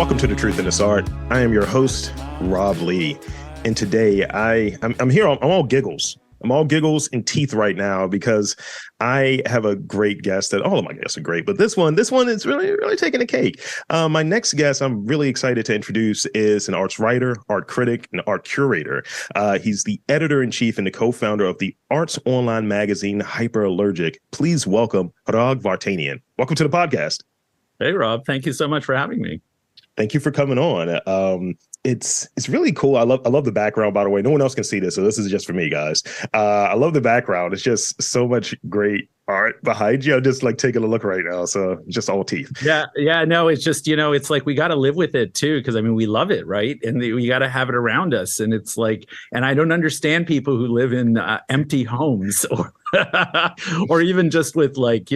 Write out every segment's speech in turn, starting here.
Welcome to The Truth in This Art. I am your host, Rob Lee. And today I'm here, I'm all giggles. I'm all giggles and teeth right now because I have a great guest that all of my guests are great, but this one is really taking the cake. My next guest I'm really excited to introduce is an arts writer, art critic, and art curator. He's the editor-in-chief and the co-founder of the arts online magazine, Hyperallergic. Please welcome Hrag Vartanian. Welcome to the podcast. Hey, Rob. Thank you so much for having me. Thank you for coming on. It's really cool. I love the background, by the way. No one else can see this, so this is just for me, guys. I love the background. It's just so much great art behind you. I'm just like taking a look right now. So just all teeth. Yeah. No, it's just, it's like we got to live with it too. Cause I mean, we love it. Right. And we got to have it around us. And it's like, and I don't understand people who live in empty homes or, or even just with like,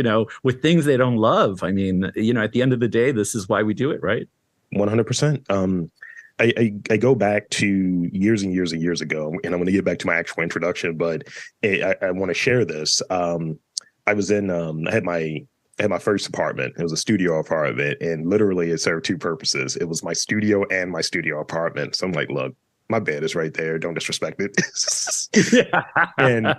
with things they don't love. I mean, at the end of the day, this is why we do it. Right. 100%. I go back to years and years and years ago, and I'm going to get back to my actual introduction, but I want to share this. I was in, I had my first apartment. It was a studio apartment, and literally it served two purposes. It was my studio and my studio apartment. So I'm like, look, my bed is right there. Don't disrespect it. And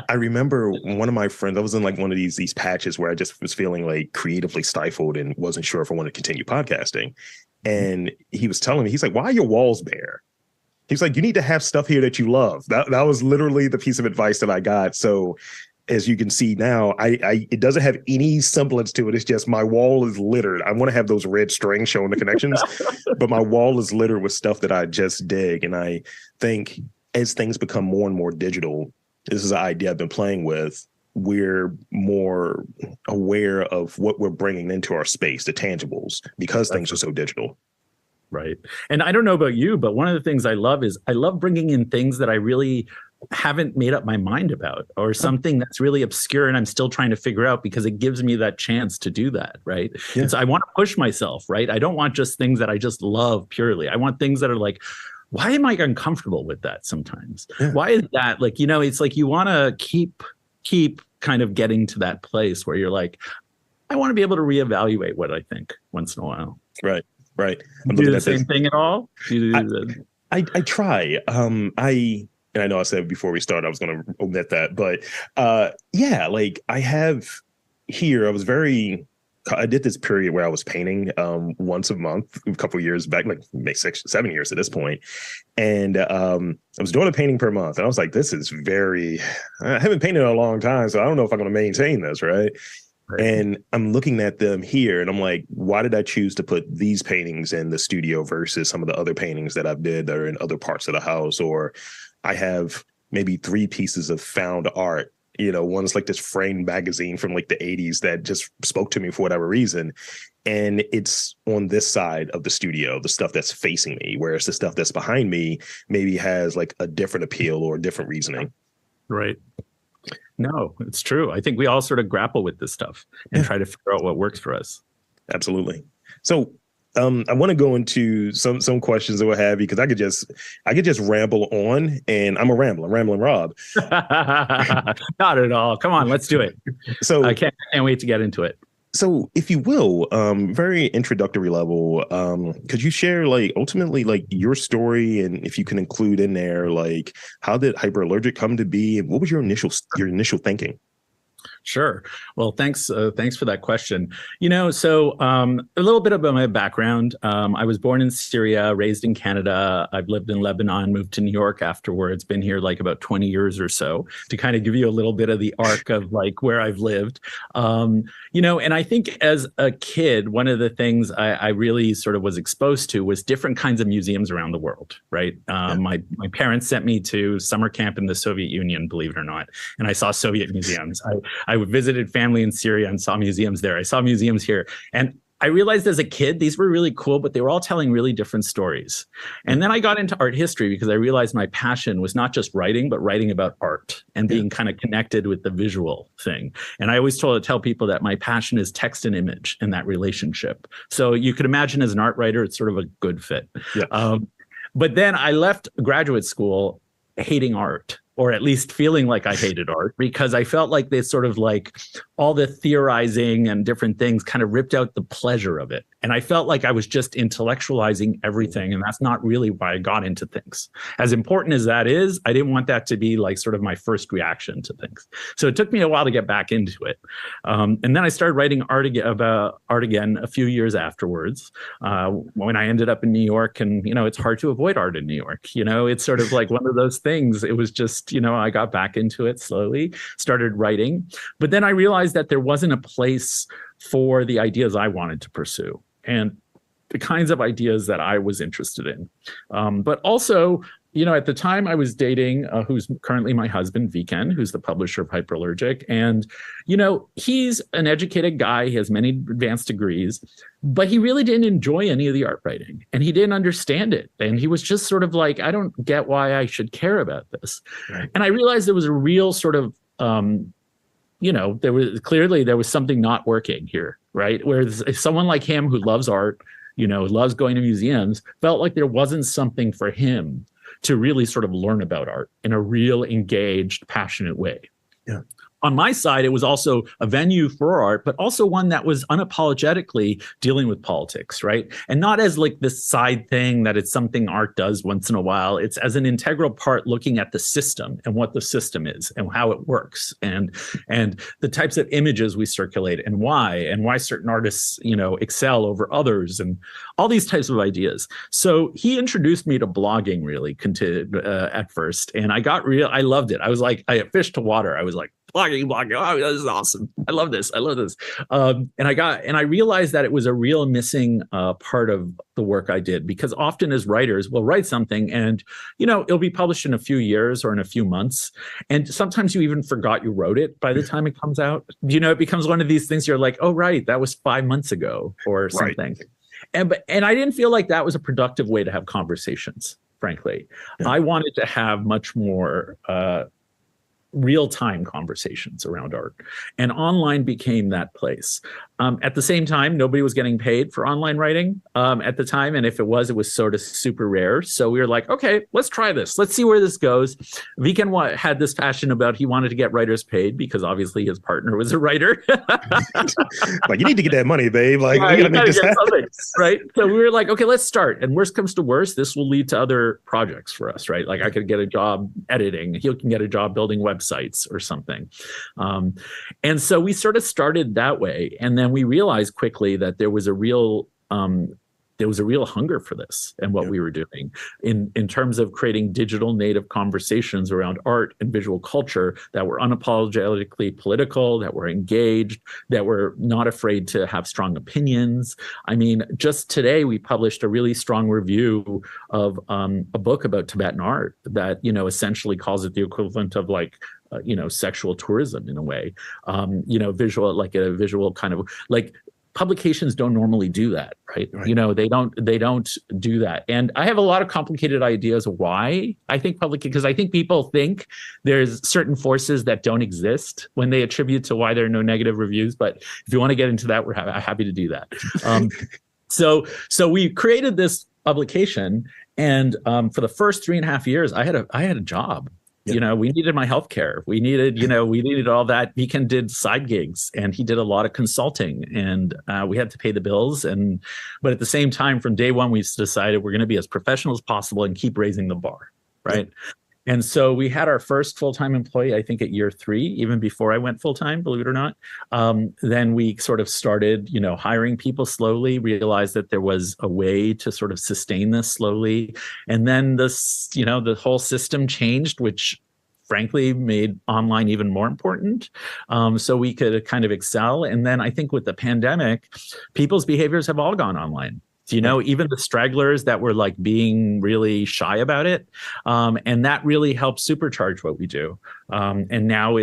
I remember one of my friends, I was in like one of these patches where I just was feeling like creatively stifled and wasn't sure if I wanted to continue podcasting. And he was telling me, he's like, why are your walls bare? He's like, you need to have stuff here that you love. That was literally the piece of advice that I got. So as you can see now, it doesn't have any semblance to it. It's just my wall is littered. I want to have those red strings showing the connections, but my wall is littered with stuff that I just dig. And I think as things become more and more digital, this is an idea I've been playing with. We're more aware of what we're bringing into our space, the tangibles, because things are so digital. Right. And I don't know about you, but one of the things I love is I love bringing in things that I really haven't made up my mind about, or something that's really obscure and I'm still trying to figure out, because it gives me that chance to do that. Right. Yeah. And so I want to push myself. Right. I don't want just things that I just love purely. I want things that are like, why am I uncomfortable with that sometimes? Yeah. Why is that? Like, it's like you want to keep kind of getting to that place where you're like, I want to be able to reevaluate what I think once in a while. Right. I'm do the same thing at all? I try. And I know I said before we started I was going to omit that, but like I have here, I did this period where I was painting once a month, a couple of years back, like maybe 6-7 years at this point. And I was doing a painting per month. And I was like, I haven't painted in a long time, so I don't know if I'm going to maintain this, right? And I'm looking at them here and I'm like, why did I choose to put these paintings in the studio versus some of the other paintings that I've did that are in other parts of the house? Or I have maybe 3 pieces of found art. One's like this framed magazine from like the 80s that just spoke to me for whatever reason. And it's on this side of the studio, the stuff that's facing me, whereas the stuff that's behind me maybe has like a different appeal or a different reasoning. Right. No, it's true. I think we all sort of grapple with this stuff and try to figure out what works for us. Absolutely. So I want to go into some questions that we'll have, because I could just ramble on, and I'm rambling Rob. Not at all. Come on, let's do it. So I can't wait to get into it. So if you will, very introductory level, could you share ultimately your story, and if you can include in there, how did Hyperallergic come to be, and what was your initial thinking? Sure. Well, thanks for that question. So a little bit about my background. I was born in Syria, raised in Canada. I've lived in Lebanon, moved to New York afterwards, been here about 20 years or so, to kind of give you a little bit of the arc of where I've lived. And I think as a kid, one of the things I really sort of was exposed to was different kinds of museums around the world, right? My parents sent me to summer camp in the Soviet Union, believe it or not, and I saw Soviet museums. I visited family in Syria and saw museums there. I saw museums here. And I realized as a kid, these were really cool, but they were all telling really different stories. And then I got into art history because I realized my passion was not just writing, but writing about art and being kind of connected with the visual thing. And I always tell people that my passion is text and image and that relationship. So you could imagine as an art writer, it's sort of a good fit. Yeah. But then I left graduate school hating art. or at least feeling like I hated art, because I felt like they sort of like all the theorizing and different things kind of ripped out the pleasure of it. And I felt like I was just intellectualizing everything. And that's not really why I got into things. As important as that is, I didn't want that to be like sort of my first reaction to things. So it took me a while to get back into it. And then I started writing about art again a few years afterwards, when I ended up in New York. And, it's hard to avoid art in New York. It's sort of like one of those things. It was just, I got back into it slowly, started writing. But then I realized that there wasn't a place for the ideas I wanted to pursue and the kinds of ideas that I was interested in. But also, at the time I was dating, who's currently my husband, Veken, who's the publisher of Hyperallergic. And, he's an educated guy. He has many advanced degrees, but he really didn't enjoy any of the art writing and he didn't understand it. And he was just sort of like, I don't get why I should care about this. Right. And I realized there was a real sort of, there was something not working here, right? Whereas if someone like him who loves art, loves going to museums, felt like there wasn't something for him to really sort of learn about art in a real engaged, passionate way. Yeah. On my side, it was also a venue for art, but also one that was unapologetically dealing with politics, right? And not as like this side thing that it's something art does once in a while. It's as an integral part looking at the system and what the system is and how it works and the types of images we circulate and why certain artists, excel over others and all these types of ideas. So he introduced me to blogging really at first. And I loved it. I was like, I fished to water. I was like, blogging. Oh, this is awesome. I love this. And I realized that it was a real missing part of the work I did, because often as writers, we'll write something and, it'll be published in a few years or in a few months. And sometimes you even forgot you wrote it by the time it comes out. It becomes one of these things you're like, oh, right, that was 5 months ago or something. Right. And I didn't feel like that was a productive way to have conversations, frankly. Yeah. I wanted to have much more real-time conversations around art. And online became that place. At the same time, nobody was getting paid for online writing at the time. And if it was sort of super rare. So we were like, okay, let's try this. Let's see where this goes. Veken had this passion about he wanted to get writers paid because obviously his partner was a writer. Like, you need to get that money, babe. Like, we gotta make this happen. Right? So we were like, okay, let's start. And worst comes to worst, this will lead to other projects for us, right? Like I could get a job editing. He can get a job building websites or something. And so we sort of started that way. And then we realized quickly that there was a real hunger for this and what we were doing in terms of creating digital native conversations around art and visual culture that were unapologetically political, that were engaged, that were not afraid to have strong opinions. I mean, just today we published a really strong review of a book about Tibetan art that, essentially calls it the equivalent of like, sexual tourism in a way, visual, like a visual kind of like publications don't normally do that, right? They don't do that. And I have a lot of complicated ideas of why I think because I think people think there's certain forces that don't exist when they attribute to why there are no negative reviews. But if you want to get into that, we're happy to do that. So we created this publication, and for the first 3.5 years, I had a job. Yep. We needed my healthcare. We needed all that. Veken did side gigs and he did a lot of consulting, and we had to pay the bills. But at the same time, from day one, we decided we're going to be as professional as possible and keep raising the bar. Right. Yep. And so we had our first full-time employee, I think at year 3, even before I went full-time, believe it or not. Then we sort of started, hiring people slowly, realized that there was a way to sort of sustain this slowly. And then this, the whole system changed, which frankly made online even more important. So we could kind of excel. And then I think with the pandemic, people's behaviors have all gone online. Even the stragglers that were like being really shy about it. And that really helps supercharge what we do. And now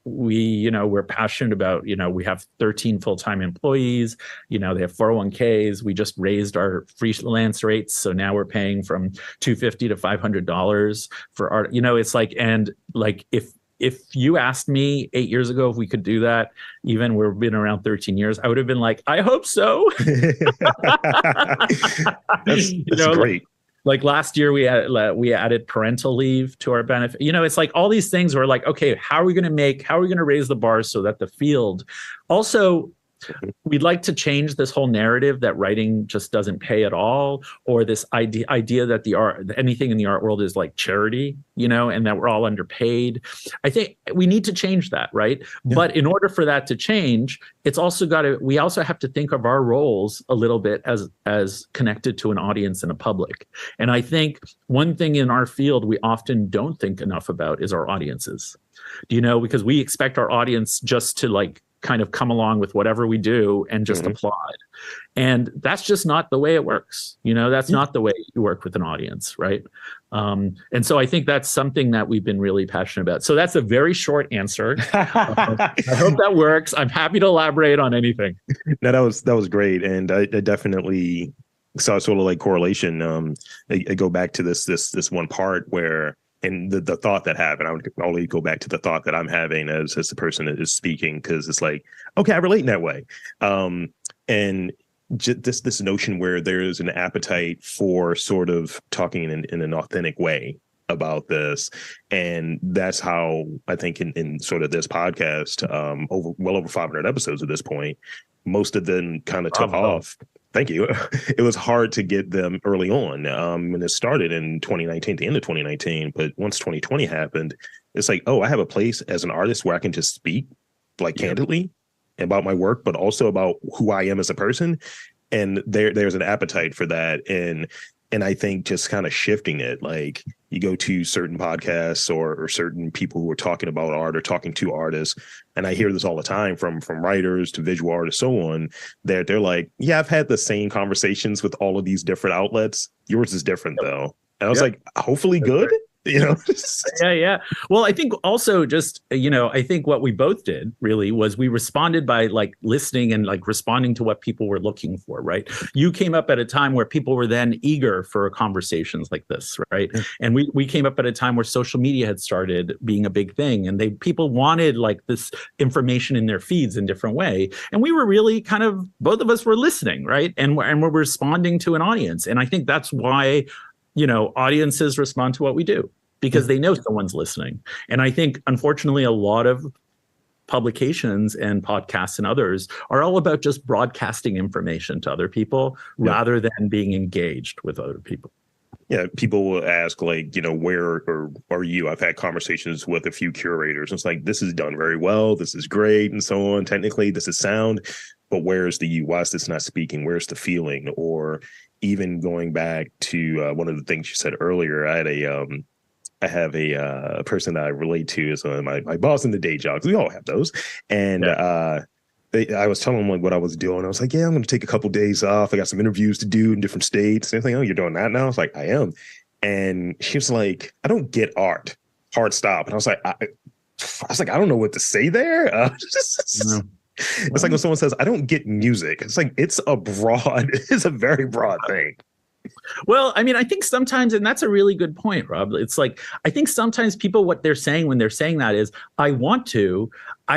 we're passionate about, we have 13 full-time employees, they have 401ks. We just raised our freelance rates. So now we're paying from $250 to $500 for art. It's like, and like, if you asked me 8 years ago if we could do that, even we've been around 13 years, I would have been like, I hope so. That's great. Like last year, we added parental leave to our benefit. It's like all these things were like, okay, how are we going to raise the bar so that the field also, we'd like to change this whole narrative that writing just doesn't pay at all, or this idea that anything in the art world is like charity, and that we're all underpaid. I think we need to change that, right? Yeah. But in order for that to change, we also have to think of our roles a little bit as connected to an audience and a public. And I think one thing in our field we often don't think enough about is our audiences. Because we expect our audience just to like kind of come along with whatever we do and just applaud. And that's just not the way it works. That's not the way you work with an audience, right? And so I think that's something that we've been really passionate about. So that's a very short answer. I hope that works. I'm happy to elaborate on anything. No, that was great. And I definitely saw sort of like correlation. I go back to this one part where, and the thought that happened, I would only go back to the thought that I'm having as the person that is speaking, because it's like, okay, I relate in that way. And this notion where there's an appetite for sort of talking in an authentic way about this. And that's how I think in sort of this podcast, over 500 episodes at this point, most of them kind of took off. Thank you. It was hard to get them early on when it started in 2019, the end of 2019. But once 2020 happened, it's like, oh, I have a place as an artist where I can just speak like candidly about my work, but also about who I am as a person. And there's an appetite for that. And I think just kind of shifting it, like you go to certain podcasts or certain people who are talking about art or talking to artists. And I hear this all the time from writers to visual artists, so on. They're like, yeah, I've had the same conversations with all of these different outlets. Yours is different, though. And I was like, hopefully good. Yeah. Well, I think also just, I think what we both did really was we responded by like listening and like responding to what people were looking for, right? You came up at a time where people were then eager for conversations like this, right? Yeah. And we came up at a time where social media had started being a big thing, and people wanted like this information in their feeds in different way. And we were really kind of, both of us were listening, right? And we're responding to an audience. And I think that's why audiences respond to what we do, because they know someone's listening. And I think, unfortunately, a lot of publications and podcasts and others are all about just broadcasting information to other people rather than being engaged with other people. Yeah, people will ask, like, where are you? I've had conversations with a few curators. It's like, this is done very well. This is great. And so on. Technically, this is sound. But where's the you? Why is this not speaking? Where's the feeling? Or even going back to one of the things you said earlier, I have a person that I relate to as my boss in the day job. We all have those. And I was telling them like what I was doing. I was like, yeah, I'm going to take a couple of days off. I got some interviews to do in different states. And they're like, oh, you're doing that now? I was like, I am. And she was like, I don't get art. Hard stop. And I was like, I don't know what to say there. No. It's like when someone says, I don't get music. It's like, it's a very broad thing. Well, I mean, I think sometimes, and that's a really good point, Rob. It's like, I think sometimes people, what they're saying when they're saying that is, I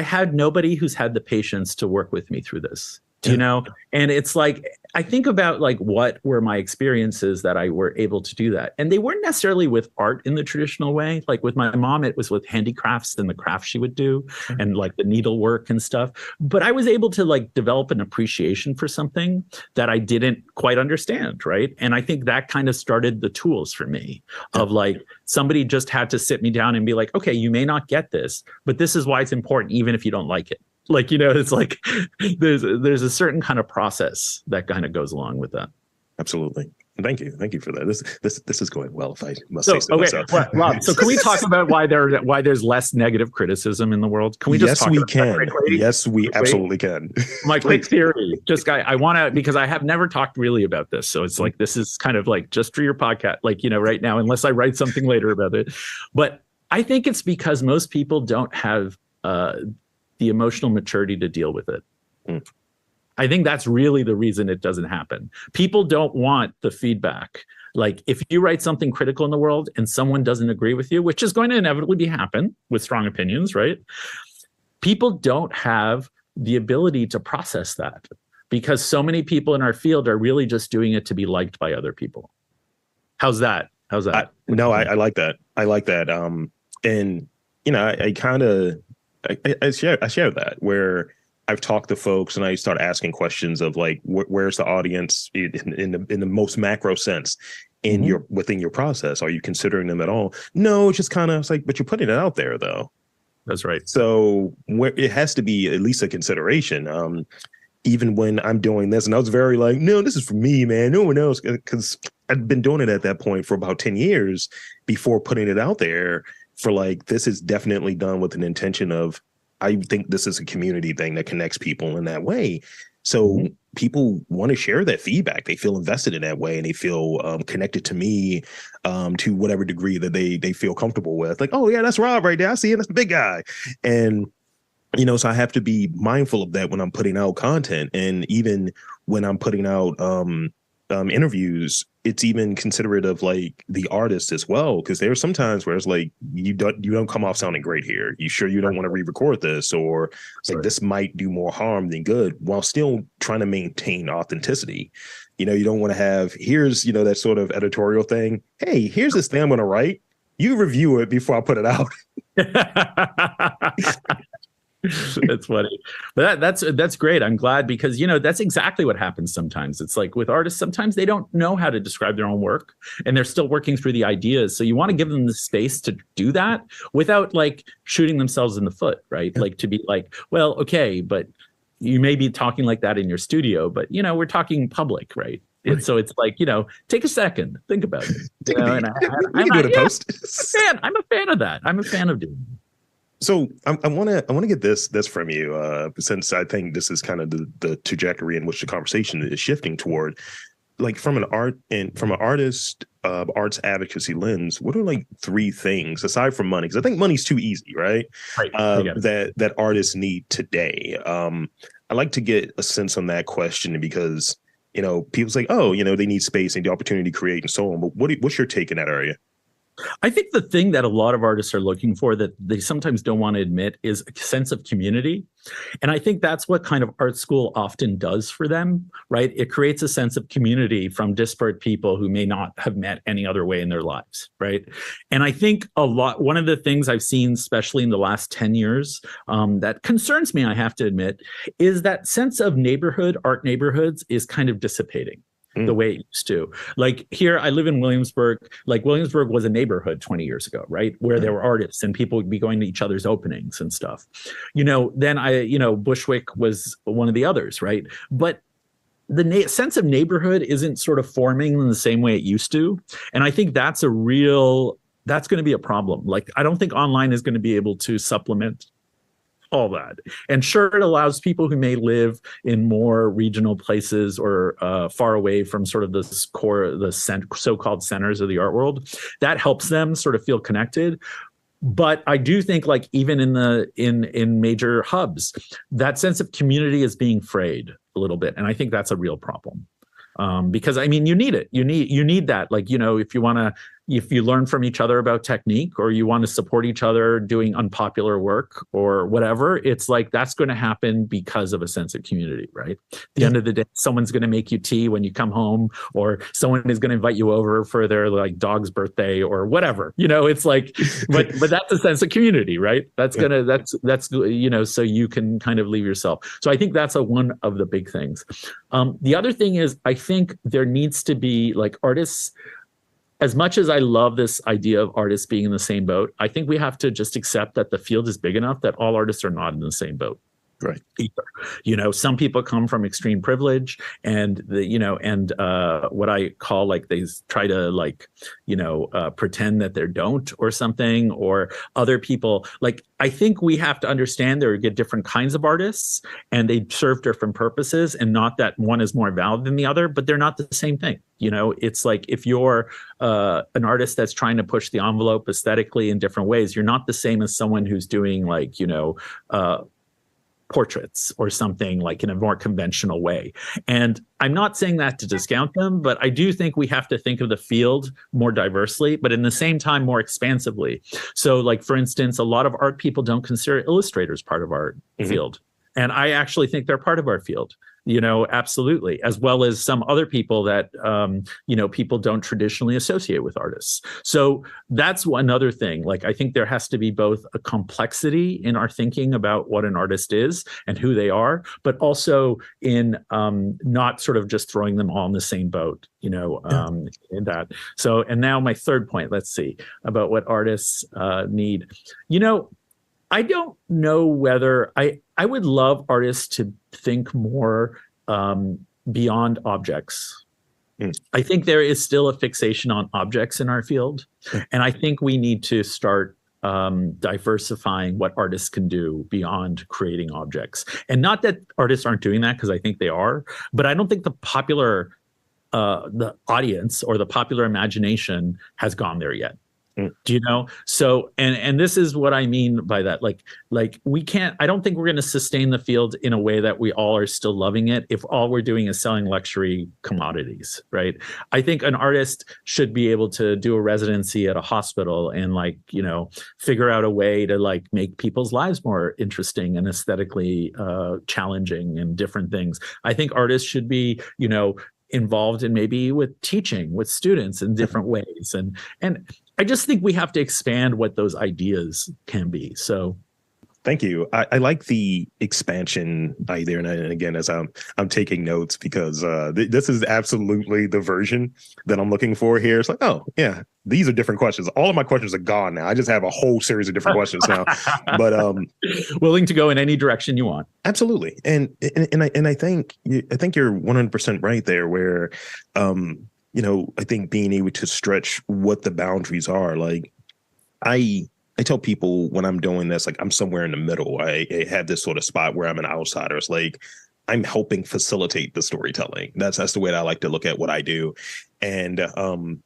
had nobody who's had the patience to work with me through this. And it's like, I think about like, what were my experiences that I were able to do that? And they weren't necessarily with art in the traditional way. Like with my mom, it was with handicrafts and the crafts she would do and like the needlework and stuff. But I was able to like develop an appreciation for something that I didn't quite understand, right? And I think that kind of started the tools for me of like, somebody just had to sit me down and be like, okay, you may not get this, but this is why it's important, even if you don't like it. Like, it's like there's a certain kind of process that kind of goes along with that. Absolutely. Thank you for that. This is going well, if I must say so myself. Well, Rob, so can we talk about why there's less negative criticism in the world? Can we just talk about that quickly? Yes, we absolutely can. My quick theory, I want to, because I have never talked really about this. So it's like, this is kind of like just for your podcast, like, right now, unless I write something later about it. But I think it's because most people don't have the emotional maturity to deal with it. I think that's really the reason it doesn't happen. People don't want the feedback. Like if you write something critical in the world and someone doesn't agree with you, which is going to inevitably happen with strong opinions, right? People don't have the ability to process that because so many people in our field are really just doing it to be liked by other people. How's that? How's that? No, I like that. I like that. And you know, I kind of I share that where I've talked to folks and I start asking questions of like, where's the audience in the most macro sense in your within your process? Are you considering them at all? No, it's just kind of, it's like, but you're putting it out there though. That's right. So where it has to be at least a consideration. Even when I'm doing this, and I was very like, no, this is for me, man. No one else, because I've been doing it at that point for about 10 years before putting it out there for like, this is definitely done with an intention of, I think this is a community thing that connects people in that way. So people want to share that feedback. They feel invested in that way, and they feel connected to me to whatever degree that they feel comfortable with. Like, oh yeah, that's Rob right there. I see him. That's the big guy. And you know, so I have to be mindful of that when I'm putting out content, and even when I'm putting out interviews, it's even considerate of like the artist as well, because there's sometimes where it's like you don't come off sounding great here. You sure you don't want to re-record this, or like this might do more harm than good, while still trying to maintain authenticity. You know, you don't want to have, here's, you know, that sort of editorial thing. Hey, here's this thing I'm going to write. You review it before I put it out. That's funny, but that's great. I'm glad, because you know that's exactly what happens sometimes. It's like with artists, sometimes they don't know how to describe their own work, and they're still working through the ideas. So you want to give them the space to do that without like shooting themselves in the foot, right? Like to be like, well, okay, but you may be talking like that in your studio, but you know we're talking public, right? And so it's like, you know, take a second, think about it. Take a beat. We can do it in post. I'm a fan of that. I'm a fan of doing it. So I want to get this from you, since I think this is kind of the trajectory in which the conversation is shifting toward. Like from an artist arts advocacy lens, what are like 3 things aside from money? Because I think money's too easy, right? That artists need today. I'd like to get a sense on that question, because you know people say, oh, you know, they need space and the opportunity to create and so on. But what's your take in that area? I think the thing that a lot of artists are looking for that they sometimes don't want to admit is a sense of community. And I think that's what kind of art school often does for them, right? It creates a sense of community from disparate people who may not have met any other way in their lives, right? And I think one of the things I've seen, especially in the last 10 years, that concerns me, I have to admit, is that sense of neighborhood, art neighborhoods is kind of dissipating the way it used to. Like here, I live in Williamsburg. Like Williamsburg was a neighborhood 20 years ago, right? Where there were artists and people would be going to each other's openings and stuff. You know, then Bushwick was one of the others, right? But the sense of neighborhood isn't sort of forming in the same way it used to. And I think that's going to be a problem. Like, I don't think online is going to be able to supplement all that. And sure, it allows people who may live in more regional places or far away from sort of the so-called centers of the art world. That helps them sort of feel connected. But I do think, like, even in major hubs, that sense of community is being frayed a little bit, and I think that's a real problem. Because I mean, you need it. You need that. Like, you know, if you learn from each other about technique, or you want to support each other doing unpopular work or whatever, it's like that's going to happen because of a sense of community, right? At the end of the day, someone's going to make you tea when you come home, or someone is going to invite you over for their like dog's birthday or whatever. You know, it's like, but that's a sense of community, right? That's you know, so you can kind of leave yourself. So I think that's one of the big things. The other thing is, I think there needs to be, like, artists. As much as I love this idea of artists being in the same boat, I think we have to just accept that the field is big enough that all artists are not in the same boat. Right. Either. You know, some people come from extreme privilege, and what I call, like, they try to, like, you know, pretend that they don't or something, or other people. Like, I think we have to understand there are different kinds of artists and they serve different purposes, and not that one is more valid than the other, but they're not the same thing. You know, it's like if you're an artist that's trying to push the envelope aesthetically in different ways, you're not the same as someone who's doing, like, you know, portraits or something, like, in a more conventional way. And I'm not saying that to discount them, but I do think we have to think of the field more diversely, but in the same time more expansively. So, like, for instance, a lot of art people don't consider illustrators part of our field. And I actually think they're part of our field. Absolutely, as well as some other people that people don't traditionally associate with artists. So that's another thing. Like, I think there has to be both a complexity in our thinking about what an artist is and who they are, but also in not sort of just throwing them all in the same boat, in that. So, and now my third point, let's see, about what artists need. I don't know whether I would love artists to think more beyond objects. I think there is still a fixation on objects in our field. And I think we need to start diversifying what artists can do beyond creating objects. And not that artists aren't doing that, because I think they are, but I don't think the audience or the popular imagination has gone there yet. Do you know? So, and this is what I mean by that. Like we can't, I don't think we're going to sustain the field in a way that we all are still loving it if all we're doing is selling luxury commodities, right? I think an artist should be able to do a residency at a hospital and figure out a way to make people's lives more interesting and aesthetically challenging and different things. I think artists should be, involved in maybe with teaching with students in different ways. And I just think we have to expand what those ideas can be. So thank you. I like the expansion idea. And again, as I'm taking notes, because this is absolutely the version that I'm looking for here. It's like, oh, yeah, these are different questions. All of my questions are gone now. I just have a whole series of different questions now. But willing to go in any direction you want. Absolutely. And I think you're 100% right there, where I think being able to stretch what the boundaries are. Like, I tell people when I'm doing this, like, I'm somewhere in the middle. I have this sort of spot where I'm an outsider. It's like I'm helping facilitate the storytelling. That's the way that I like to look at what I do. And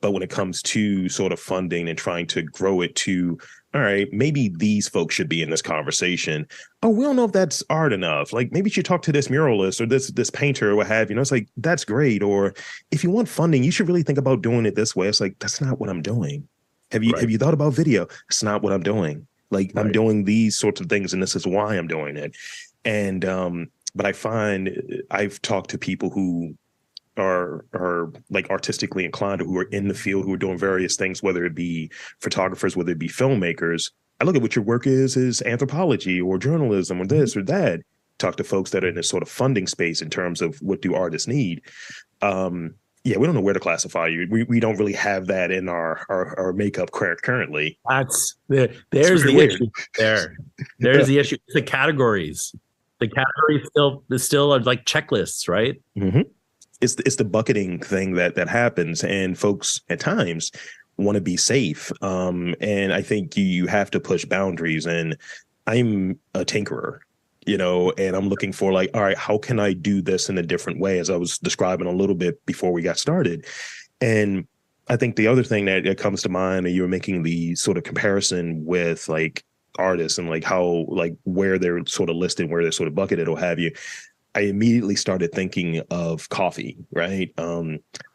but when it comes to sort of funding and trying to grow it to, all right, maybe these folks should be in this conversation. Oh, we don't know if that's art enough. Like, maybe you should talk to this muralist or this painter or what have you. It's like, that's great. Or if you want funding, you should really think about doing it this way. It's like, that's not what I'm doing. Have you thought about video? It's not what I'm doing. Like, I'm doing these sorts of things, and this is why I'm doing it. And but I find I've talked to people who are like artistically inclined, or who are in the field, who are doing various things, whether it be photographers, whether it be filmmakers. I look at what your work is anthropology or journalism or this or that. Talk to folks that are in this sort of funding space in terms of what do artists need. Yeah, we don't know where to classify you. We don't really have that in our makeup currently. There's the issue there. There's the issue. The categories. The categories still are like checklists, right? Mm-hmm. It's the bucketing thing that happens, and folks at times want to be safe. And I think you have to push boundaries. And I'm a tinkerer, and I'm looking for, like, all right, how can I do this in a different way, as I was describing a little bit before we got started. And I think the other thing that comes to mind, and you were making the sort of comparison with like artists and like how, like, where they're sort of listed, where they're sort of bucketed or have you. I immediately started thinking of coffee, right?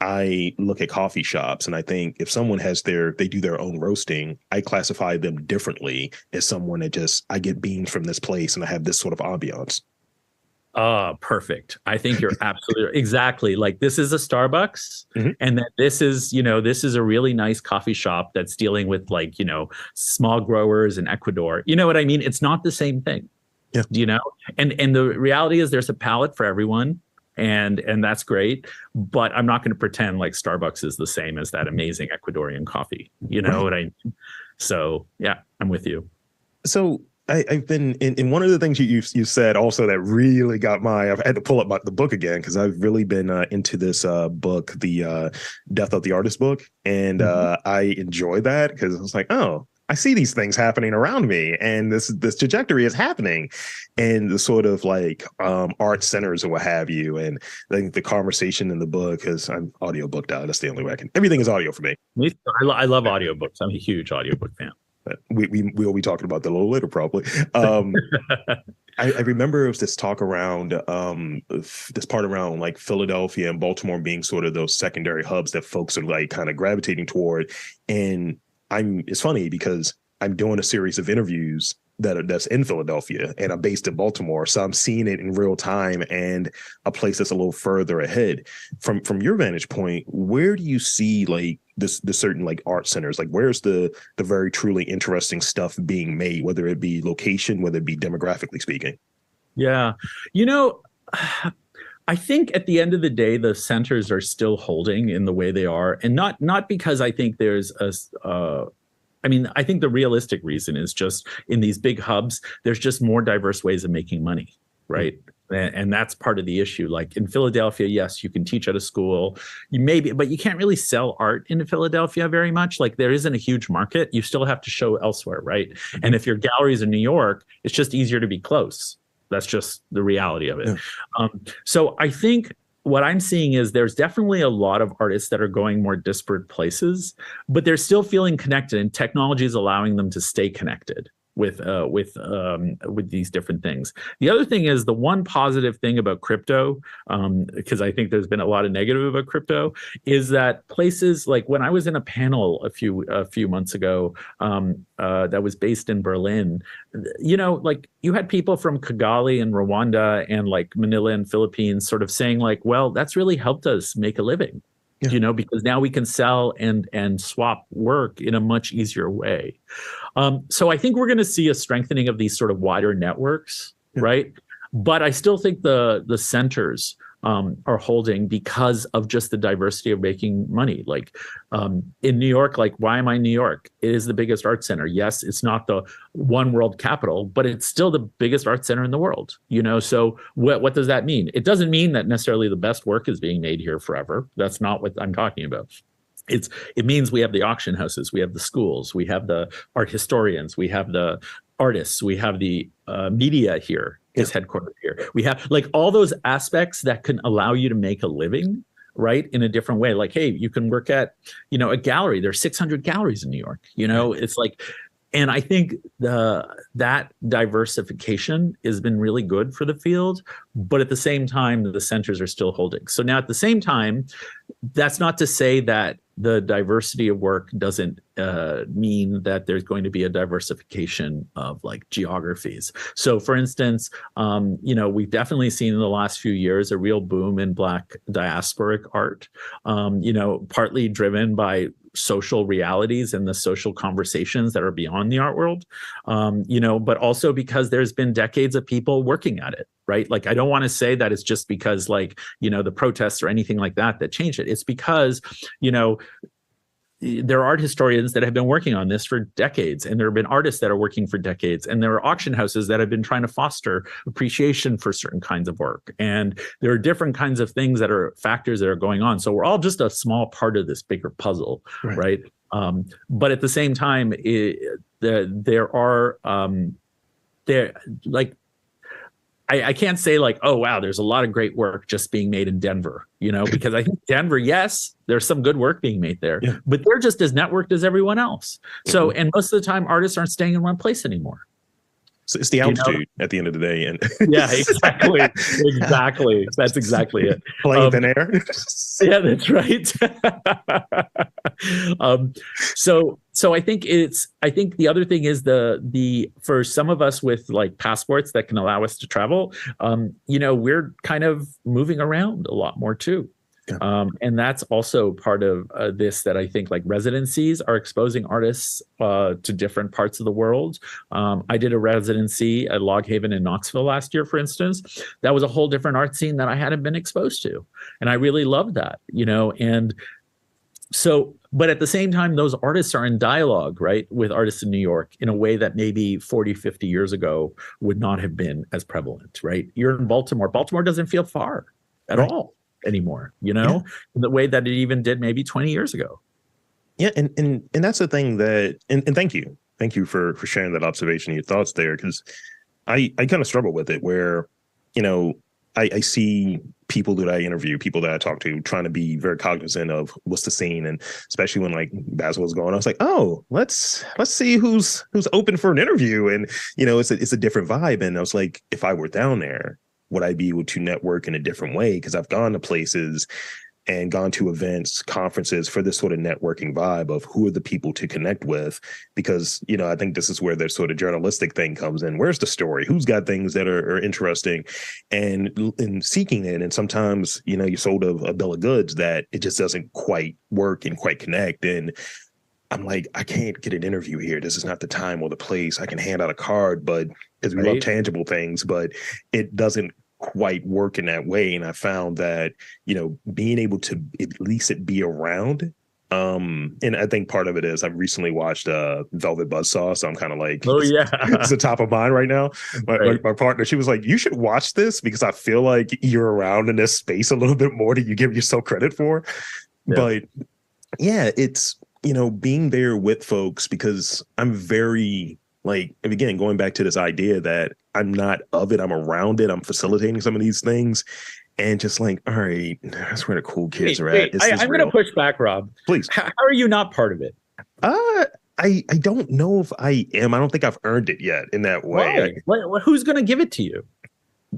I look at coffee shops, and I think if someone they do their own roasting, I classify them differently as someone that I get beans from this place and I have this sort of ambiance. Perfect. I think you're absolutely exactly. Like, this is a Starbucks, mm-hmm. and then this is a really nice coffee shop that's dealing with, like, small growers in Ecuador. You know what I mean? It's not the same thing. Yeah. And the reality is there's a palette for everyone, and that's great, but I'm not going to pretend like Starbucks is the same as that amazing Ecuadorian coffee. You know what I mean? So yeah, I'm with you. So I've been in one of the things you said also that really got I've had to pull up the book again, because I've really been into this book, the Death of the Artist book. And mm-hmm. I enjoy that because I was like, oh, I see these things happening around me, and this trajectory is happening, and the sort of like art centers or what have you. And I think the conversation in the book, because I'm audiobooked out, that's the only way everything is audio for me. I love audiobooks. I'm a huge audiobook fan. But we'll be talking about that a little later, probably. I remember it was this talk around this part around like Philadelphia and Baltimore being sort of those secondary hubs that folks are like kind of gravitating toward. And it's funny because I'm doing a series of interviews that's in Philadelphia, and I'm based in Baltimore, so I'm seeing it in real time, and a place that's a little further ahead. From your vantage point, where do you see like the certain like art centers? Like, where's the very truly interesting stuff being made, whether it be location, whether it be demographically speaking? Yeah. You know, I think at the end of the day, the centers are still holding in the way they are, and not because I think there's I mean, I think the realistic reason is just in these big hubs, there's just more diverse ways of making money, right? And that's part of the issue. Like in Philadelphia, yes, you can teach at a school, but you can't really sell art in Philadelphia very much. Like there isn't a huge market. You still have to show elsewhere, right? Mm-hmm. And if your gallery's in New York, it's just easier to be close. That's just the reality of it. Yeah. So I think what I'm seeing is there's definitely a lot of artists that are going more disparate places, but they're still feeling connected, and technology is allowing them to stay connected with these different things. The other thing is the one positive thing about crypto, because I think there's been a lot of negative about crypto, is that places like when I was in a panel a few months ago that was based in Berlin, you know, like you had people from Kigali and Rwanda and like Manila and Philippines sort of saying like, well, that's really helped us make a living. Yeah. You know, because now we can sell and swap work in a much easier way. So I think we're going to see a strengthening of these sort of wider networks, yeah. Right? But I still think the centers are holding because of just the diversity of making money. Like in New York, like why am I in New York? It is the biggest art center. Yes, it's not the one world capital, but it's still the biggest art center in the world. You know, so what does that mean? It doesn't mean that necessarily the best work is being made here forever. That's not what I'm talking about. It means we have the auction houses, we have the schools, we have the art historians, we have the artists, we have the media here is headquartered here. We have like all those aspects that can allow you to make a living, right, in a different way. Like, hey, you can work at, you know, a gallery. There's 600 galleries in New York. You know, it's like, and I think that diversification has been really good for the field, but at the same time, the centers are still holding. So now at the same time, that's not to say that the diversity of work doesn't mean that there's going to be a diversification of like geographies. So for instance, you know, we've definitely seen in the last few years a real boom in Black diasporic art, you know, partly driven by social realities and the social conversations that are beyond the art world, you know, but also because there's been decades of people working at it, right? Like, I don't want to say that it's just because like, you know, the protests or anything like that changed it. It's because, you know, there are art historians that have been working on this for decades, and there have been artists that are working for decades, and there are auction houses that have been trying to foster appreciation for certain kinds of work. And there are different kinds of things that are factors that are going on. So we're all just a small part of this bigger puzzle, right? But at the same time, there are like, I can't say like, oh, wow, there's a lot of great work just being made in Denver, you know, because I think Denver, yes, there's some good work being made there, but they're just as networked as everyone else. So, and most of the time, artists aren't staying in one place anymore. So it's the altitude at the end of the day. And yeah, exactly. Exactly. That's exactly it. Playing thin air. Yeah, that's right. So I think the other thing is the for some of us with like passports that can allow us to travel, you know, we're kind of moving around a lot more too. Yeah. And that's also part of this, that I think like residencies are exposing artists to different parts of the world. I did a residency at Log Haven in Knoxville last year, for instance. That was a whole different art scene that I hadn't been exposed to. And I really loved that, you know, and so, but at the same time, those artists are in dialogue, right, with artists in New York in a way that maybe 40, 50 years ago would not have been as prevalent, right? You're in Baltimore. Baltimore doesn't feel far at all anymore, you know, in the way that it even did maybe 20 years ago. Yeah. And that's the thing that, and thank you for sharing that observation, your thoughts there. Cause I kind of struggle with it where, you know, I see people that I interview, people that I talk to, trying to be very cognizant of what's the scene. And especially when like Basil was going, I was like, oh, let's see who's open for an interview. And, you know, it's a different vibe. And I was like, if I were down there, would I be able to network in a different way? Because I've gone to places and gone to events, conferences for this sort of networking vibe of who are the people to connect with. Because, I think this is where the sort of journalistic thing comes in. Where's the story? Who's got things that are interesting? And in seeking it, and sometimes, you're sold a bill of goods that it just doesn't quite work and quite connect. And I'm like, I can't get an interview here. This is not the time or the place. I can hand out a card, but because we love tangible things, but it doesn't quite work in that way. And I found that, being able to at least it be around. And I think part of it is I've recently watched Velvet Buzzsaw, so I'm kind of like, oh yeah, it's the top of mind right now. My partner, she was like, you should watch this because I feel like you're around in this space a little bit more than you give yourself credit for. Yeah. But yeah, it's, being there with folks, because I'm very like, and again, going back to this idea that I'm not of it, I'm around it, I'm facilitating some of these things, and just like, all right, that's where the cool kids are at. I'm going to push back, Rob. Please. How are you not part of it? I don't know if I am. I don't think I've earned it yet in that way. Why? Who's going to give it to you?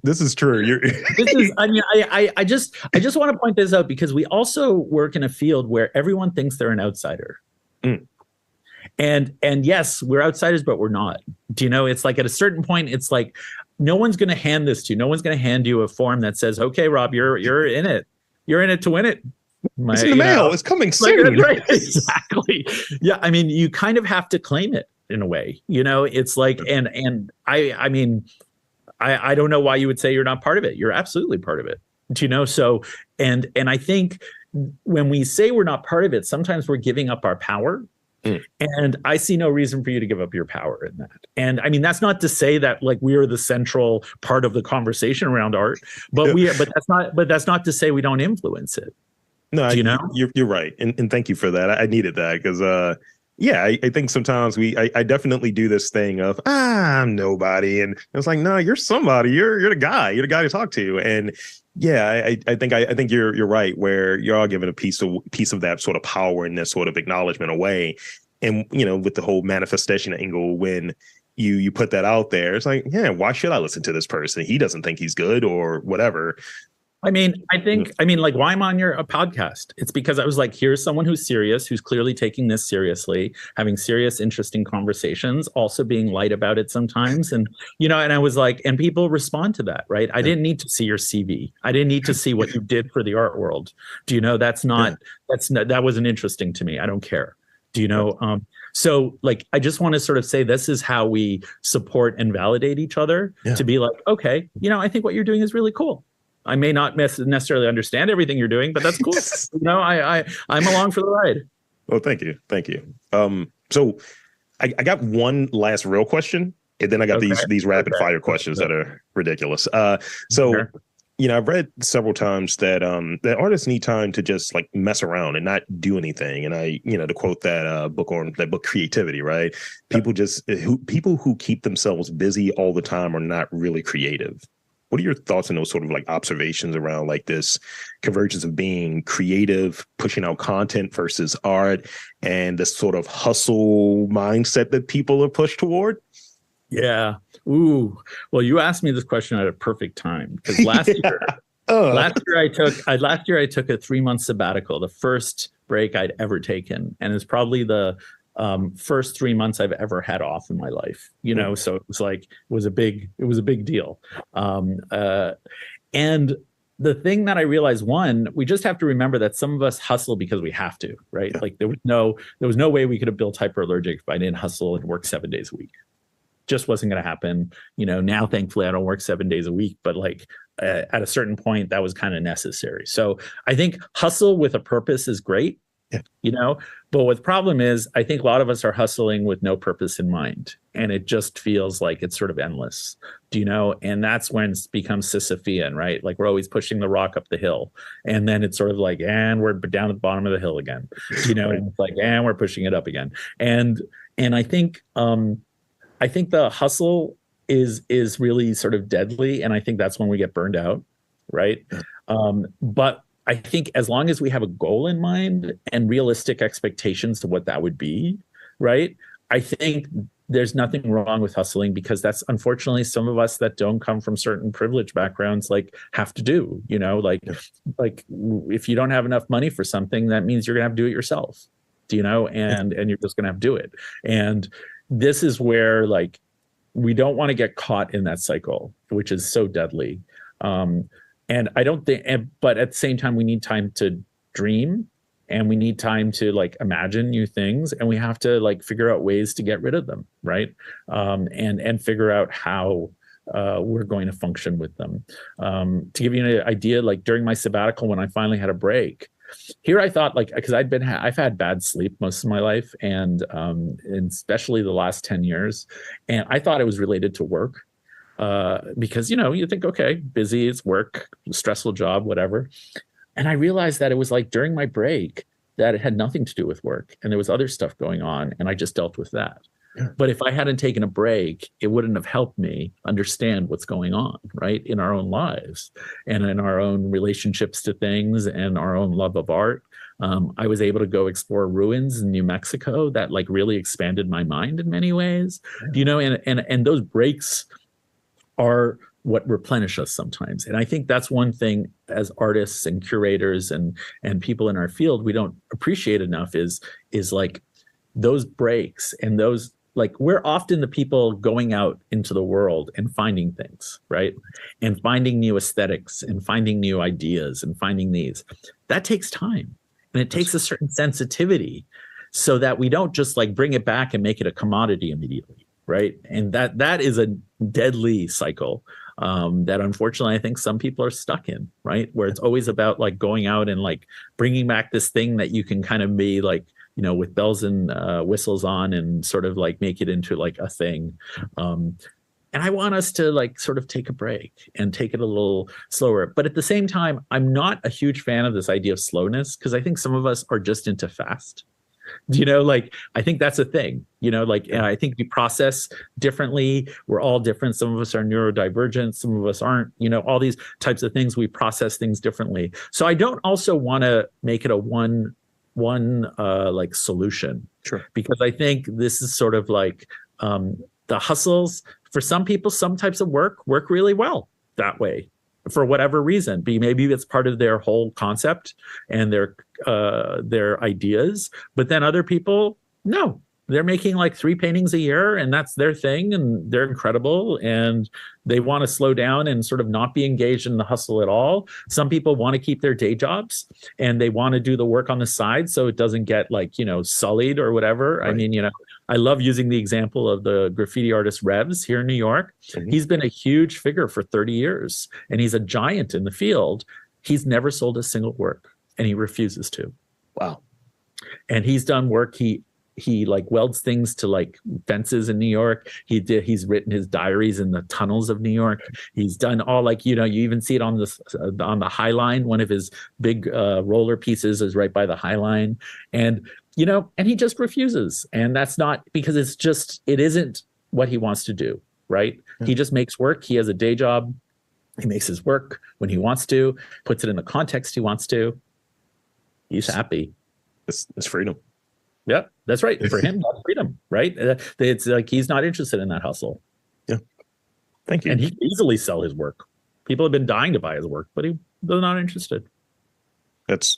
This is true. I just want to point this out because we also work in a field where everyone thinks they're an outsider. Mm. And yes, we're outsiders, but we're not. It's like at a certain point, it's like no one's going to hand this to you. No one's going to hand you a form that says, "Okay, Rob, you're in it. You're in it to win it." It's in the mail. It's coming soon. Right, exactly. Yeah, I mean, you kind of have to claim it in a way. It's like, and I mean, I don't know why you would say you're not part of it. You're absolutely part of it. So and I think when we say we're not part of it, sometimes we're giving up our power. And I see no reason for you to give up your power in that. And I mean, that's not to say that like we are the central part of the conversation around art, but that's not to say we don't influence it. No, you're right. And thank you for that. I needed that because, I think sometimes I definitely do this thing of, I'm nobody. And it's like, no, you're somebody. You're the guy. You're the guy to talk to. And yeah, I think you're right, where you're all giving a piece of that sort of power and this sort of acknowledgement away. And, with the whole manifestation angle, when you put that out there, it's like, yeah, why should I listen to this person? He doesn't think he's good or whatever. I mean, like, why I'm on your podcast? It's because I was like, here's someone who's serious, who's clearly taking this seriously, having serious, interesting conversations, also being light about it sometimes. And, and I was like, and people respond to that, right? I didn't need to see your CV. I didn't need to see what you did for the art world. That wasn't interesting to me. I don't care. So like, I just want to sort of say, this is how we support and validate each other to be like, okay, I think what you're doing is really cool. I may not necessarily understand everything you're doing, but that's cool. I'm along for the ride. Well, thank you. So I got one last real question, and then I got these rapid fire questions that are ridiculous. Sure. I've read several times that that artists need time to just like mess around and not do anything. And I, to quote that book Creativity, right? People who keep themselves busy all the time are not really creative. What are your thoughts on those sort of like observations around like this convergence of being creative, pushing out content versus art, and this sort of hustle mindset that people are pushed toward? Yeah. Ooh. Well, you asked me this question at a perfect time because last year I took a 3-month sabbatical, the first break I'd ever taken, and it's probably the first 3 months I've ever had off in my life, so it was like, it was a big deal. And the thing that I realized, one, we just have to remember that some of us hustle because we have to, right? Yeah. Like there was no way we could have built Hyperallergic if I didn't hustle and work 7 days a week. Just wasn't going to happen. Now, thankfully I don't work 7 days a week, but like at a certain point that was kind of necessary. So I think hustle with a purpose is great. Yeah. But what the problem is, I think a lot of us are hustling with no purpose in mind, and it just feels like it's sort of endless, and that's when it becomes Sisyphean, right? Like we're always pushing the rock up the hill, and then it's sort of like, and we're down at the bottom of the hill again, right. And it's like, and we're pushing it up again. And I think the hustle is really sort of deadly, and I think that's when we get burned out, right? But I think as long as we have a goal in mind and realistic expectations to what that would be, right? I think there's nothing wrong with hustling, because that's unfortunately some of us that don't come from certain privileged backgrounds like have to do, like if you don't have enough money for something, that means you're gonna have to do it yourself, and you're just gonna have to do it. And this is where like we don't want to get caught in that cycle, which is so deadly. And I don't think, but at the same time, we need time to dream, and we need time to like imagine new things, and we have to like figure out ways to get rid of them, right? And figure out how we're going to function with them. To give you an idea, like during my sabbatical, when I finally had a break, here I thought, like, because I've had bad sleep most of my life, and especially the last 10 years, and I thought it was related to work. Because you think, okay, busy, it's work, stressful job, whatever. And I realized that it was like during my break that it had nothing to do with work, and there was other stuff going on, and I just dealt with that. Yeah. But if I hadn't taken a break, it wouldn't have helped me understand what's going on, right, in our own lives and in our own relationships to things and our own love of art. I was able to go explore ruins in New Mexico that like really expanded my mind in many ways, and those breaks are what replenish us sometimes. And I think that's one thing as artists and curators and people in our field we don't appreciate enough is like those breaks, and those, like, we're often the people going out into the world and finding things, right? And finding new aesthetics and finding new ideas and finding these. That takes time, and it takes a certain sensitivity so that we don't just like bring it back and make it a commodity immediately. Right. And that is a deadly cycle that unfortunately I think some people are stuck in, right? Where it's always about like going out and like bringing back this thing that you can kind of be like, with bells and whistles on and sort of like make it into like a thing. And I want us to like sort of take a break and take it a little slower. But at the same time, I'm not a huge fan of this idea of slowness, because I think some of us are just into fast. Like I think that's a thing, I think we process differently. We're all different. Some of us are neurodivergent, some of us aren't, all these types of things. We process things differently. So I don't also want to make it a one like solution. Sure. Because I think this is sort of like the hustles for some people. Some types of work really well that way, for whatever reason. Maybe it's part of their whole concept and their ideas. But then other people, no, they're making like 3 paintings a year, and that's their thing, and they're incredible, and they want to slow down and sort of not be engaged in the hustle at all. Some people want to keep their day jobs, and they want to do the work on the side so it doesn't get like, sullied or whatever. Right. I mean, I love using the example of the graffiti artist Revs here in New York. Mm-hmm. He's been a huge figure for 30 years, and he's a giant in the field. He's never sold a single work, and he refuses to. Wow. And he's done work. He like welds things to like fences in New York. He's written his diaries in the tunnels of New York. He's done all like, you even see it on the High Line. One of his big roller pieces is right by the High Line. And, and he just refuses. And that's not because it isn't what he wants to do. Right. Yeah. He just makes work. He has a day job. He makes his work when he wants to, puts it in the context he wants to. He's happy. It's freedom. Yep, that's right. For him, that's freedom, right? It's like he's not interested in that hustle. Yeah. Thank you. And he can easily sell his work. People have been dying to buy his work, but they're not interested. That's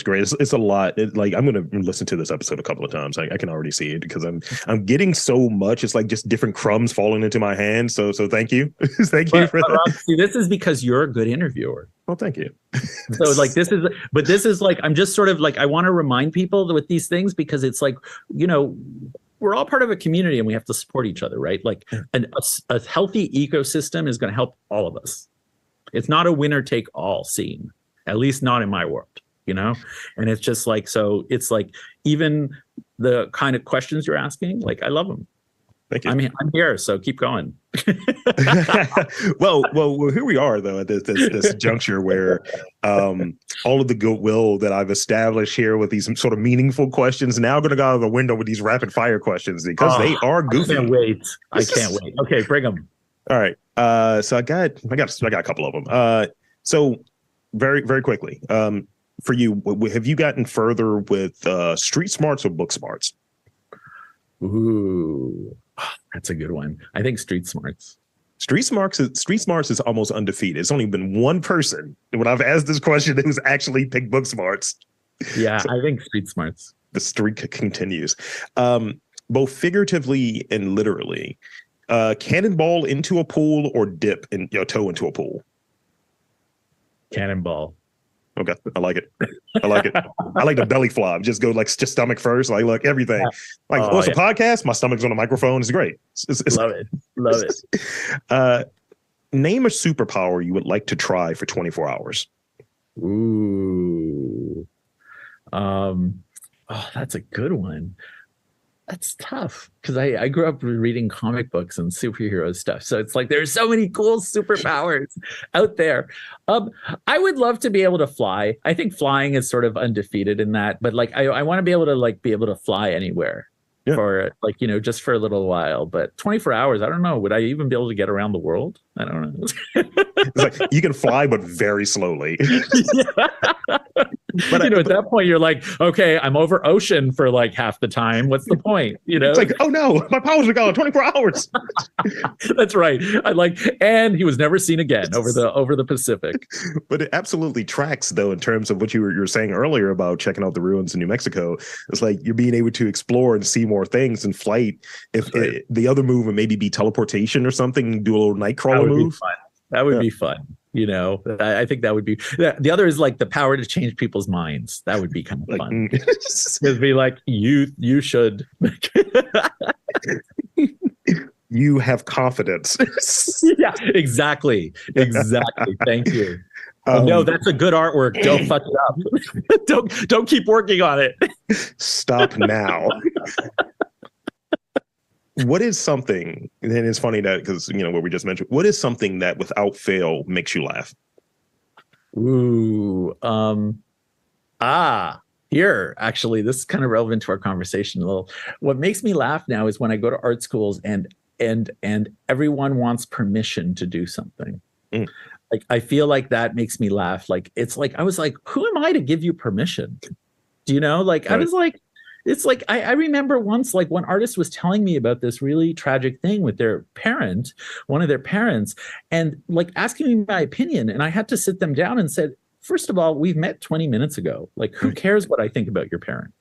great. It's a lot. Like I'm going to listen to this episode a couple of times. I can already see it because I'm getting so much. It's like just different crumbs falling into my hands. So thank you. Thank you for that. Rob, see, this is because you're a good interviewer. Well, thank you. So like this is like, I'm just sort of like, I want to remind people with these things because it's like, we're all part of a community and we have to support each other, right? Like a healthy ecosystem is going to help all of us. It's not a winner take all scene, at least not in my world, and it's just like, so it's like even the kind of questions you're asking, like I love them. Thank you. I mean, I'm here, so keep going. well, here we are though at this juncture where all of the goodwill that I've established here with these sort of meaningful questions now going to go out of the window with these rapid fire questions because they are goofy. I can't wait. Okay, bring them. All right. So I got a couple of them. So very, very quickly, for you, have you gotten further with street smarts or book smarts? Ooh. That's a good one. I think Street Smarts. Street Smarts is almost undefeated. It's only been one person when I've asked this question who's actually picked Book Smarts. Yeah, So I think Street Smarts. the streak continues. Both figuratively and literally. Cannonball into a pool or dip in your toe into a pool. Cannonball. Okay, I like it. I like it. I like the belly flop. Just go like just stomach first. Like look, everything. Like Oh, it's a yeah. podcast. My stomach's on the microphone. It's great. Love it. Love it. Name a superpower you would like to try for 24 hours. Ooh. Oh, that's a good one. That's tough because I grew up reading comic books and superhero stuff. So it's like there's so many cool superpowers out there. I would love to be able to fly. I think flying is sort of undefeated in that, but like I want to be able to fly anywhere for like, just for a little while. But 24 hours, I don't know. Would I even be able to get around the world? I don't know. It's like you can fly, but very slowly. But at that point, you're like, okay, I'm over ocean for like half the time. What's the point? It's like, oh no, my powers are gone. 24 hours. That's right. And he was never seen again over the Pacific. But it absolutely tracks, though, in terms of what you were saying earlier about checking out the ruins in New Mexico. It's like you're being able to explore and see more things in flight. If the other move would maybe be teleportation or something, do a little nitecrawler move. That would be fun. I think that would be. The other is like the power to change people's minds. That would be kind of fun. It'd be like you should. You have confidence. Yeah, exactly. Thank you. No, that's a good artwork. Don't fuck it up. Don't keep working on it. Stop now. What is something, and it's funny that because what we just mentioned, what is something that without fail makes you laugh? Ooh, here, actually, this is kind of relevant to our conversation a little. What makes me laugh now is when I go to art schools and everyone wants permission to do something. Like I feel like that makes me laugh. Like it's like I was like, who am I to give you permission? Do you know? Like I was like, it's like I remember once, like one artist was telling me about this really tragic thing with one of their parents, and like asking me my opinion, and I had to sit them down and said, first of all, we've met 20 minutes ago. Like, who cares what I think about your parent?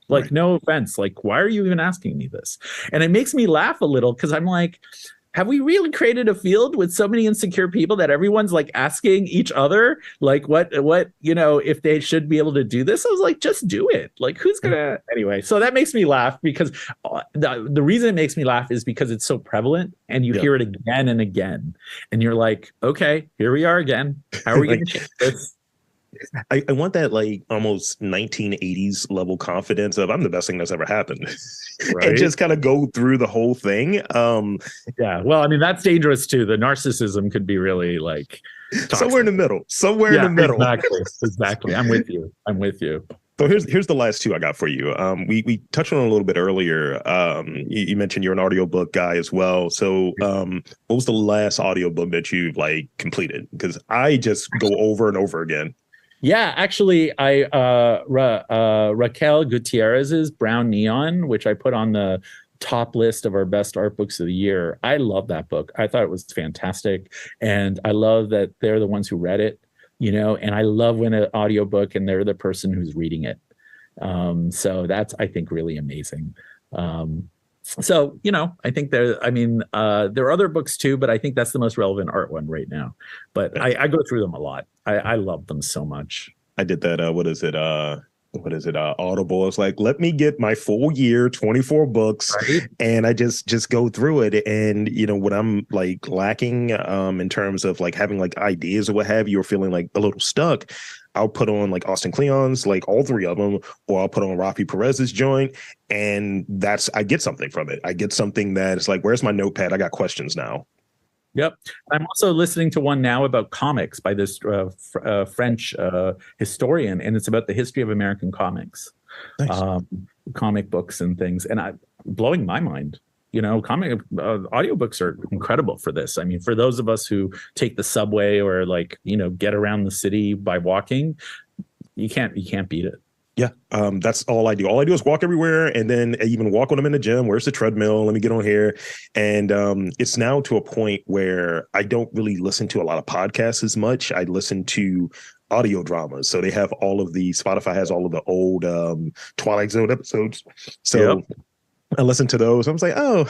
Like, no offense. Like, why are you even asking me this? And it makes me laugh a little because I'm like, have we really created a field with so many insecure people that everyone's like asking each other, like what, if they should be able to do this? I was like, just do it. Like, who's gonna, anyway. So that makes me laugh because the reason it makes me laugh is because it's so prevalent and you hear it again and again. And you're like, okay, here we are again. How are we going to change this? I want that like almost 1980s level confidence of I'm the best thing that's ever happened, right? And just kind of go through the whole thing. Yeah, well, I mean that's dangerous too. The narcissism could be really like toxic. Somewhere in the middle. In the middle. Exactly. I'm with you. So here's the last two I got for you. We touched on it a little bit earlier. You mentioned you're an audiobook guy as well. So what was the last audiobook that you've like completed? Because I just go over and over again. Yeah, actually, Raquel Gutierrez's Brown Neon, which I put on the top list of our best art books of the year. I love that book. I thought it was fantastic. And I love that they're the ones who read it, and I love when an audiobook and they're the person who's reading it. So that's, I think, really amazing. So, I think there are other books too, but I think that's the most relevant art one right now. But I go through them a lot. I love them so much. I did that. What is it? Audible. It's like, let me get my full year, 24 books. Right. And I just go through it. And, when I'm like lacking in terms of like having like ideas or what have you, or feeling like a little stuck, I'll put on like Austin Kleon's, like all three of them, or I'll put on Rafi Perez's joint. And I get something from it. I get something that is like, where's my notepad? I got questions now. Yep. I'm also listening to one now about comics by this French historian, and it's about the history of American comics, nice. Comic books and things. And blowing my mind. Comic audiobooks are incredible for this. I mean, for those of us who take the subway or like, get around the city by walking, you can't beat it. Yeah, that's all I do. All I do is walk everywhere, and then I even walk when I'm in the gym. Where's the treadmill? Let me get on here. And it's now to a point where I don't really listen to a lot of podcasts as much. I listen to audio dramas. So they have all of the, Spotify has all of the old Twilight Zone episodes. So I listened to those. I was like, oh,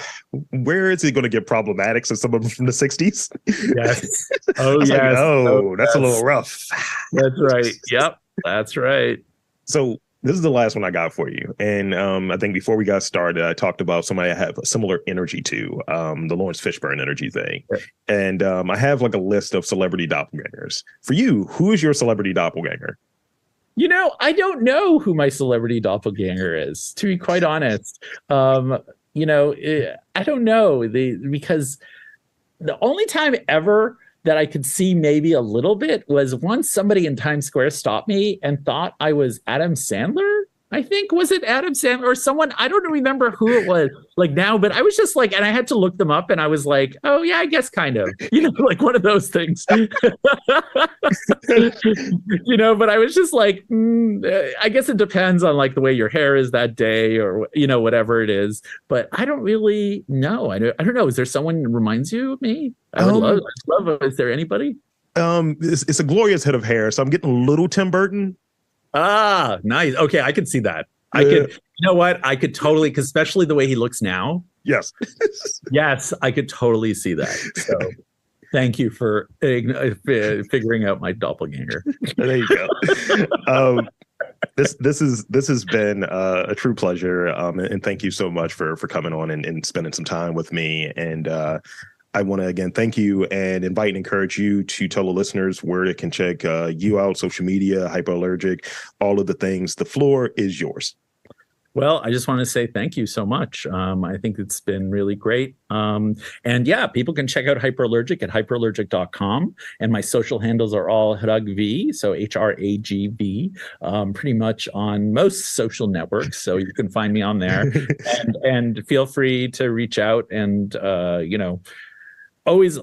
where is it going to get problematic? So some of them from the 60s. Yes. Oh, yes. Like, oh, that's a little rough. That's right. Yep. That's right. So this is the last one I got for you. And I think before we got started, I talked about somebody I have a similar energy to, the Lawrence Fishburne energy thing. Right. And I have like a list of celebrity doppelgangers. For you, who is your celebrity doppelganger? You know, I don't know who my celebrity doppelganger is, to be quite honest. You know, I don't know because the only time ever that I could see maybe a little bit was once somebody in Times Square stopped me and thought I was Adam Sandler. I think, was it Adam Sandler or someone? I don't remember who it was like now, but I was just like, and I had to look them up and I was like, oh yeah, I guess kind of, you know, like one of those things, you know, but I was just like, I guess it depends on like the way your hair is that day or, you know, whatever it is, but I don't really know. I don't know. Is there someone who reminds you of me? I would love, is there anybody? It's a glorious head of hair. So I'm getting a little Tim Burton. Ah, nice. Okay, I could see that. I could, you know what? I could totally, because especially the way he looks now. Yes. Yes, I could totally see that. So thank you for figuring out my doppelganger. There you go. This has been a true pleasure. And thank you so much for coming on and spending some time with me. And I want to, again, thank you and invite and encourage you to tell the listeners where they can check you out, social media, Hyperallergic, all of the things. The floor is yours. Well, I just want to say thank you so much. I think it's been really great. And yeah, people can check out Hyperallergic at hyperallergic.com. And my social handles are all Hrag V, so HRAGV, pretty much on most social networks. So you can find me on there. and feel free to reach out and, you know, always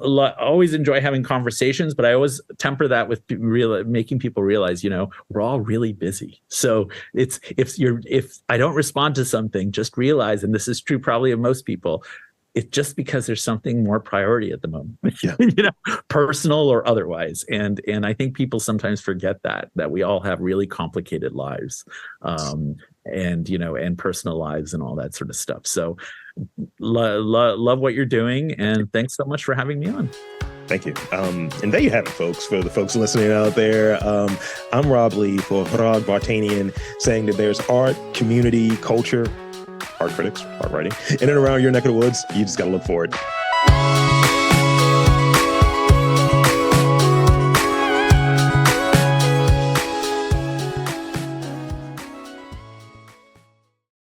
enjoy having conversations, but I always temper that with making people realize, you know, we're all really busy. So it's if I don't respond to something, just realize, and this is true probably of most people, it's just because there's something more priority at the moment, you know, personal or otherwise. And I think people sometimes forget that we all have really complicated lives, and, you know, and personal lives and all that sort of stuff. So love what you're doing. And thanks so much for having me on. Thank you. And there you have it, folks. For the folks listening out there, I'm Rob Lee for Hrag Vartanian, saying that there's art, community, culture, art critics, art writing, in and around your neck of the woods. You just got to look for it.